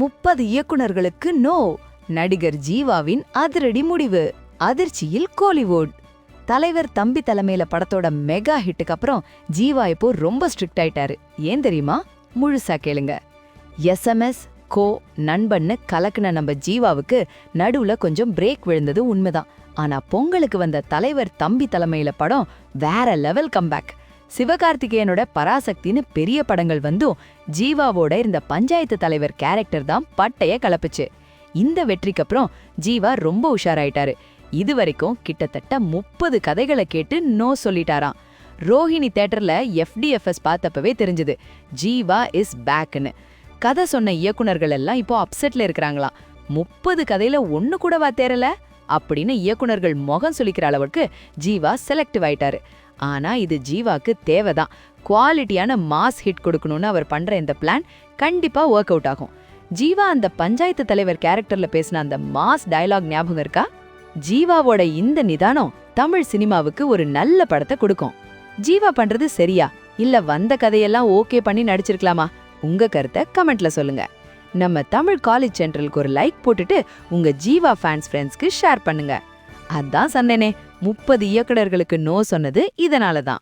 30 இயக்குனர்களுக்கு no. நடிகர் ஜீவாவின் அதிரடி முடிவு. அதிர்ச்சியில் கோலிவுட். தலைவர் தம்பி தலைமையில படத்தோட மெகா ஹிட்டுக்கு அப்புறம் ஜீவா இப்போ ரொம்ப ஸ்ட்ரிக்ட் ஆயிட்டாரு. ஏன் தெரியுமா? முழுசா கேளுங்க. எஸ்எம்எஸ் கோ நண்பன்னு கலக்குன நம்ம ஜீவாவுக்கு நடுவுல கொஞ்சம் பிரேக் விழுந்தது உண்மைதான். ஆனா பொங்கலுக்கு வந்த தலைவர் தம்பி தலைமையில படம் வேற லெவல் கம்பேக். சிவகார்த்திகேயனோட பராசக்தின்னு பெரிய படங்கள் வந்தும் ஜீவாவோட இருந்த பஞ்சாயத்து தலைவர் கேரக்டர் தான் பட்டைய கலப்புச்சு. இந்த வெற்றிக்கு அப்புறம் ஜீவா ரொம்ப உஷாராயிட்டாரு. இதுவரைக்கும் கிட்டத்தட்ட 30 கதைகளை கேட்டு நோ சொல்லிட்டாராம். ரோஹிணி தியேட்டர்ல FDFS பார்த்தப்பவே தெரிஞ்சது ஜீவா இஸ் பேக்னு. கதை சொன்ன இயக்குனர்கள் எல்லாம் இப்போ அப்செட்ல இருக்கிறாங்களாம். 30 கதையில ஒண்ணு கூடவா தேரல அப்படின்னு இயக்குனர்கள் முகம் சொல்லிக்கிற அளவுக்கு ஜீவா செலக்டிவ் ஆயிட்டாரு. ஆனா இது ஜீவாக்கு தேவைதான். குவாலிட்டியான மாஸ் ஹிட் கொடுக்கணும்னு அவர் பண்ற இந்த பிளான் கண்டிப்பா ஒர்க் அவுட் ஆகும். ஜீவா அந்த பஞ்சாயத்து தலைவர் கேரக்டர்ல பேசின அந்த மாஸ் டயலாக் ஞாபகம் இருக்கா? ஜீவாவோட இந்த நிதானம் தமிழ் சினிமாவுக்கு ஒரு நல்ல படத்தை கொடுக்கும். ஜீவா பண்றது சரியா இல்ல வந்த கதையெல்லாம் ஓகே பண்ணி நடிச்சிருக்கலாமா? உங்க கருத்தை கமெண்ட்ல சொல்லுங்க. நம்ம தமிழ் காலேஜ் சென்ட்ரலுக்கு ஒரு லைக் போட்டுட்டு உங்க ஜீவா ஃபேன்ஸ் ஃப்ரெண்ட்ஸ்க்கு ஷேர் பண்ணுங்க. அதான் சொன்னேனே, 30 இயக்குனர்களுக்கு நோ சொன்னது இதனால தான்.